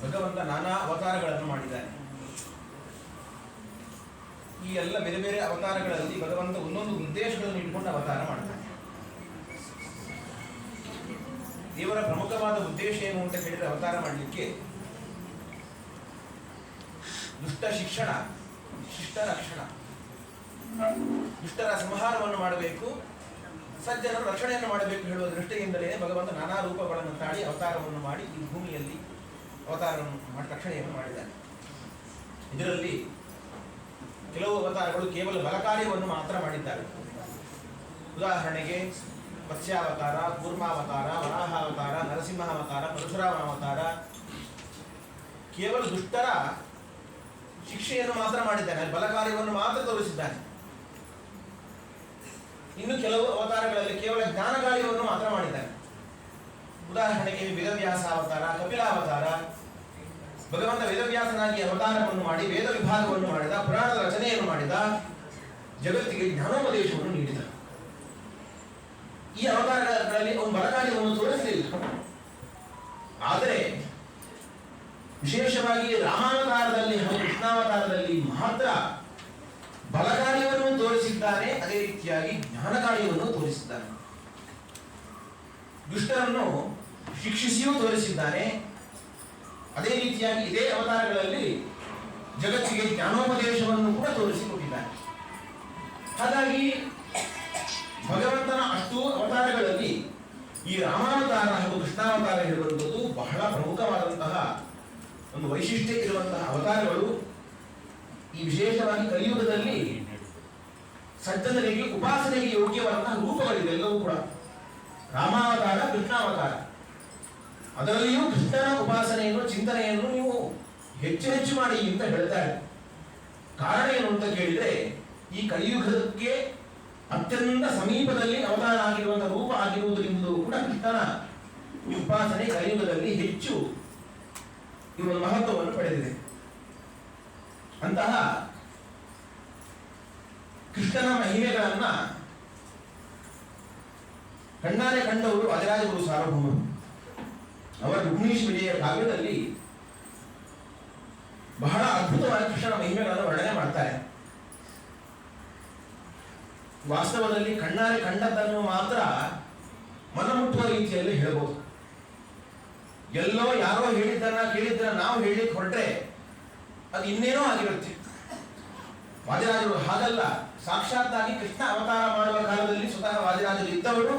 ಭಗವಂತ ನಾನಾ ಅವತಾರಗಳನ್ನು ಮಾಡಿದ್ದಾನೆ. ಈ ಎಲ್ಲ ಬೇರೆ ಬೇರೆ ಅವತಾರಗಳಲ್ಲಿ ಭಗವಂತ ಒಂದೊಂದು ಉದ್ದೇಶಗಳನ್ನು ಇಟ್ಕೊಂಡು ಅವತಾರ ಮಾಡ್ತಾನೆ. ದೇವರ ಪ್ರಮುಖವಾದ ಉದ್ದೇಶ ಏನು ಅಂತ ಹೇಳಿದ್ರೆ ಅವತಾರ ಮಾಡಲಿಕ್ಕೆ ದುಷ್ಟ ಶಿಕ್ಷಣ, ಶಿಷ್ಟ ರಕ್ಷಣ, ದುಷ್ಟರ ಸಂಹಾರವನ್ನು ಮಾಡಬೇಕು, ಸಜ್ಜನರ ರಕ್ಷಣೆಯನ್ನು ಮಾಡಬೇಕು ಹೇಳುವ ದೃಷ್ಟಿಯಿಂದಲೇ ಭಗವಂತ ನಾನಾ ರೂಪಗಳನ್ನು ತಾಳಿ ಅವತಾರವನ್ನು ಮಾಡಿ ಈ ಭೂಮಿಯಲ್ಲಿ ಅವತಾರವನ್ನು ಮಾಡಿ ರಕ್ಷಣೆಯನ್ನು ಮಾಡಿದ್ದಾನೆ. ಇದರಲ್ಲಿ ಕೆಲವು ಅವತಾರಗಳು ಕೇವಲ ಬಲಕಾರ್ಯವನ್ನು ಮಾತ್ರ ಮಾಡಿದ್ದಾರೆ. ಉದಾಹರಣೆಗೆ ಮತ್ಸ್ಯಾವತಾರ, ಕೂರ್ಮಾವತಾರ, ವರಾಹಾವತಾರ, ನರಸಿಂಹಾವತಾರ, ಪರಶುರಾಮನ ಅವತಾರ ಕೇವಲ ದುಷ್ಟರ ಶಿಕ್ಷೆಯನ್ನು ಮಾತ್ರ ಮಾಡಿದ್ದಾನೆ, ಬಲಕಾರ್ಯವನ್ನು ಮಾತ್ರ ತೋರಿಸಿದ್ದಾನೆ. ಇನ್ನು ಕೆಲವು ಅವತಾರಗಳಲ್ಲಿ ಕೇವಲ ಜ್ಞಾನಕಾರ್ಯವನ್ನು ಮಾತ್ರ ಮಾಡಿದ್ದಾನೆ. ಉದಾಹರಣೆಗೆ ವೇದವ್ಯಾಸ ಅವತಾರ, ಕಪಿಲಾವತಾರ. ಭಗವಂತ ವೇದವ್ಯಾಸನಾಗಿ ಅವತಾರವನ್ನು ಮಾಡಿ ವೇದ ವಿಭಾಗವನ್ನು ಮಾಡಿದ, ಪುರಾಣದ ರಚನೆಯನ್ನು ಮಾಡಿದ, ಜಗತ್ತಿಗೆ ಜ್ಞಾನೋಪದೇಶವನ್ನು ನೀಡಿದ. ಈ ಅವತಾರಗಳಲ್ಲಿ ಒಂದು ಬಲಕಾರ್ಯವನ್ನು ತೋರಿಸಲಿಲ್ಲ. ಆದರೆ ವಿಶೇಷವಾಗಿ ರಾಮಾವತಾರದಲ್ಲಿ ಹಾಗೂ ಕೃಷ್ಣಾವತಾರದಲ್ಲಿ ಮಾತ್ರ ಬಲಕಾರ್ಯವನ್ನು ತೋರಿಸಿದ್ದಾನೆ, ಅದೇ ರೀತಿಯಾಗಿ ಜ್ಞಾನ ಕಾರ್ಯವನ್ನು ತೋರಿಸಿದ್ದಾನೆ. ದುಷ್ಟರನ್ನು ಶಿಕ್ಷಿಸಿಯೂ ತೋರಿಸಿದ್ದಾನೆ, ಅದೇ ರೀತಿಯಾಗಿ ಇದೇ ಅವತಾರಗಳಲ್ಲಿ ಜಗತ್ತಿಗೆ ಜ್ಞಾನೋಪದೇಶವನ್ನು ಕೂಡ ತೋರಿಸಿಕೊಟ್ಟಿದ್ದಾನೆ. ಹಾಗಾಗಿ ಭಗವಂತನ ಅಷ್ಟು ಅವತಾರಗಳಲ್ಲಿ ಈ ರಾಮಾವತಾರ ಹಾಗೂ ಕೃಷ್ಣಾವತಾರ ಹೇಳುವಂಥದ್ದು ಬಹಳ ಪ್ರಮುಖವಾದಂತಹ ಒಂದು ವೈಶಿಷ್ಟ್ಯ ಇರುವಂತಹ ಅವತಾರಗಳು. ಈ ವಿಶೇಷವಾಗಿ ಕಲಿಯುಗದಲ್ಲಿ ಸಜ್ಜನರಿಗೆ ಉಪಾಸನೆಗೆ ಯೋಗ್ಯವಾದಂತಹ ರೂಪಗಳಿವೆ ಎಲ್ಲವೂ ಕೂಡ. ರಾಮಾವತಾರ, ಕೃಷ್ಣಾವತಾರ, ಅದರಲ್ಲಿಯೂ ಕೃಷ್ಣನ ಉಪಾಸನೆಯನ್ನು ಚಿಂತನೆಯನ್ನು ನೀವು ಹೆಚ್ಚು ಹೆಚ್ಚು ಮಾಡಿ ಅಂತ ಹೇಳ್ತಾರೆ. ಕಾರಣ ಏನು ಅಂತ ಕೇಳಿದ್ರೆ, ಈ ಕಲಿಯುಗಕ್ಕೆ ಅತ್ಯಂತ ಸಮೀಪದಲ್ಲಿ ಅವತಾರ ಆಗಿರುವಂತಹ ರೂಪ ಆಗಿರುವುದರಿಂದಲೂ ಕೂಡ ಕೃಷ್ಣನ ಈ ಉಪಾಸನೆ ಕಲಿಯುಗದಲ್ಲಿ ಹೆಚ್ಚು ಇವರ ಮಹತ್ವವನ್ನು ಪಡೆದಿದೆ. ಅಂತಹ ಕೃಷ್ಣನ ಮಹಿಮೆಗಳನ್ನ ಕಣ್ಣಾರೆ ಕಂಡವರು ವಾದಿರಾಜಗುರು ಸಾರ್ವಭೌಮರು. ಅವರ ರುಕ್ಮಿಣೀಶ್ ವಿಜಯ ಕಾವ್ಯದಲ್ಲಿ ಬಹಳ ಅದ್ಭುತವಾಗಿ ಕೃಷ್ಣನ ಮಹಿಮೆಗಳನ್ನು ವರ್ಣನೆ ಮಾಡ್ತಾರೆ. ವಾಸ್ತವದಲ್ಲಿ ಕಣ್ಣಾರೆ ಕಂಡದ್ದನ್ನು ಮಾತ್ರ ಮನಮುಟ್ಟುವ ರೀತಿಯಲ್ಲಿ ಹೇಳಬಹುದು. ಎಲ್ಲೋ ಯಾರೋ ಹೇಳಿದ್ದನ್ನ ಕೇಳಿದ್ದನ್ನ ನಾವು ಹೇಳಿಕ್ಕೆ ಹೊರಟ್ರೆ ಅದು ಇನ್ನೇನೋ ಆಗಿರುತ್ತೆ. ವಾದಿರಾಜರು ಹಾಗಲ್ಲ. ಸಾಕ್ಷಾತ್ತಾಗಿ ಕೃಷ್ಣ ಅವತಾರ ಮಾಡುವ ಕಾಲದಲ್ಲಿ ಸ್ವತಃ ವಾದಿರಾಜರು ಇದ್ದವರು,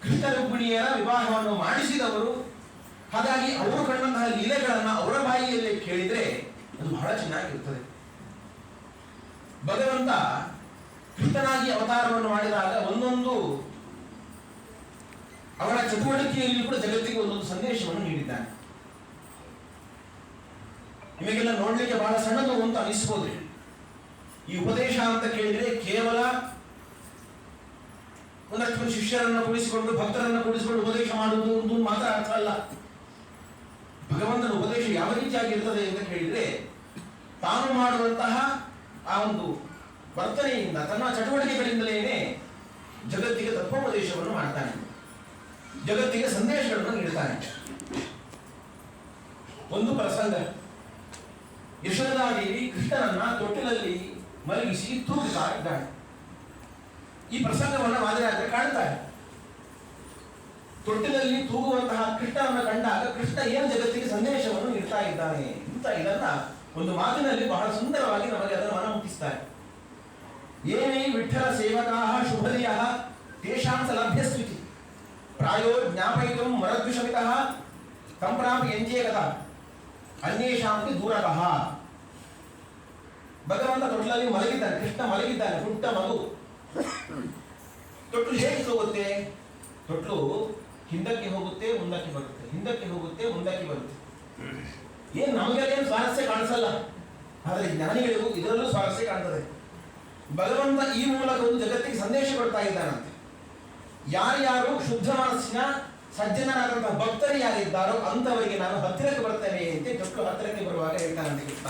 ಕೃಷ್ಣ ರುಕ್ಮಿಣಿಯರ ವಿವಾಹವನ್ನು ಮಾಡಿಸಿದವರು. ಹಾಗಾಗಿ ಅವರು ಕಂಡಂತಹ ಲೀಲೆಗಳನ್ನ ಅವರ ಬಾಯಿಯಲ್ಲೇ ಕೇಳಿದ್ರೆ ಅದು ಬಹಳ ಚೆನ್ನಾಗಿರುತ್ತದೆ. ಭಗವಂತ ಕೃಷ್ಣನಾಗಿ ಅವತಾರವನ್ನು ಮಾಡಿದಾಗ ಒಂದೊಂದು ಅವರ ಚಟುವಟಿಕೆಯಲ್ಲಿ ಕೂಡ ಜಗತ್ತಿಗೆ ಒಂದೊಂದು ಸಂದೇಶವನ್ನು ನೀಡಿದ್ದಾನೆ. ನಿಮಗೆಲ್ಲ ನೋಡ್ಲಿಕ್ಕೆ ಬಹಳ ಸಣ್ಣದು ಅಂತ ಅನಿಸ್ಬೋದು. ಈ ಉಪದೇಶ ಅಂತ ಕೇಳಿದ್ರೆ ಕೇವಲ ಒಂದಷ್ಟು ಶಿಷ್ಯರನ್ನು ಕೂಡಿಸಿಕೊಂಡು ಭಕ್ತರನ್ನು ಕೂಡಿಸಿಕೊಂಡು ಉಪದೇಶ ಮಾಡುವುದು ಒಂದು ಮಾತ್ರ ಅರ್ಥ ಅಲ್ಲ. ಭಗವಂತನ ಉಪದೇಶ ಯಾವ ರೀತಿಯಾಗಿರ್ತದೆ ಅಂತ ಕೇಳಿದ್ರೆ, ತಾನು ಮಾಡುವಂತಹ ಆ ಒಂದು ವರ್ತನೆಯಿಂದ, ತನ್ನ ಚಟುವಟಿಕೆಗಳಿಂದಲೇ ಜಗತ್ತಿಗೆ ತತ್ವೋಪದೇಶವನ್ನು ಮಾಡ್ತಾನೆ, ಜಗತ್ತಿಗೆ ಸಂದೇಶಗಳನ್ನು ನೀಡ್ತಾನೆ. ಒಂದು ಪ್ರಸಂಗ, ಯಶೋಧಾದೇವಿ ಕೃಷ್ಣನನ್ನ ತೊಟ್ಟಿಲಲ್ಲಿ ಮಲಗಿಸಿ ತೂಗುತ್ತಾ ಇದ್ದಾಳೆ. ಈ ಪ್ರಸಂಗವನ್ನು ವಾದಿರಾಜರು ಕಾಣ್ತಾರೆ. ತೊಟ್ಟಿಲಲ್ಲಿ ತೂಗುವಂತಹ ಕೃಷ್ಣನನ್ನು ಕಂಡಾಗ ಕೃಷ್ಣ ಏನು ಜಗತ್ತಿಗೆ ಸಂದೇಶವನ್ನು ನೀಡ್ತಾ ಇದ್ದಾನೆ ಅಂತ ಇದನ್ನ ಒಂದು ಮಾತಿನಲ್ಲಿ ಬಹಳ ಸುಂದರವಾಗಿ ನಮಗೆ ಅದನ್ನು ಮನಮುಟ್ಟಿಸ್ತಾರೆ. ಏನೇ ವಿಠ್ಠಲ ಸೇವಕಾ ಶುಭದಿಯ ತೇಷಾಂ ಸಲಭ್ಯಸ್ವಿತಿ ಪ್ರಾಯೋ ಜ್ಞಾಪಯಿತು ಮರದ್ವಿಷಮಿತಃ ಸಂಪ್ರಾಪಿ ಎಂಜೇಗದ ಅನ್ಯೇಷಾಂತಿ ದೂರತಃ. ಭಗವಂತ ತೊಟ್ಟಿಲಲ್ಲಿ ಮಲಗಿದ್ದಾನೆ, ಕೃಷ್ಣ ಮಲಗಿದ್ದಾನೆ, ಪುಟ್ಟ ಮಗು. ತೊಟ್ಲು ಹೇಗೆ ಹೋಗುತ್ತೆ? ತೊಟ್ಲು ಹಿಂದಕ್ಕೆ ಹೋಗುತ್ತೆ, ಮುಂದಕ್ಕೆ ಬರುತ್ತೆ, ಹಿಂದಕ್ಕೆ ಹೋಗುತ್ತೆ, ಮುಂದಕ್ಕೆ ಬರುತ್ತೆ. ಏನ್ ನಮಗೇನು ಸ್ವಾರಸ್ಯ ಕಾಣಿಸಲ್ಲ, ಆದರೆ ಜ್ಞಾನಿಗಳಿಗೂ ಇದರಲ್ಲೂ ಸ್ವಾರಸ್ಯ ಕಾಣ್ತದೆ. ಭಗವಂತ ಈ ಮೂಲಕ ಒಂದು ಜಗತ್ತಿಗೆ ಸಂದೇಶ ಕೊಡ್ತಾ ಇದ್ದಾನಂತೆ. ಯಾರ್ಯಾರು ಶುದ್ಧ ಮನಸ್ಸಿನ ಸಜ್ಜನರಾದಂತಹ ಭಕ್ತರು ಯಾರಿದ್ದಾರೋ ಅಂತವರಿಗೆ ನಾನು ಹತ್ತಿರಕ್ಕೆ ಬರ್ತೇನೆ ಅಂತ ತೊಟ್ಲು ಹತ್ತಿರಕ್ಕೆ ಬರುವಾಗ ಹೇಳ್ತಾನಂತೆ ಕೃಷ್ಣ.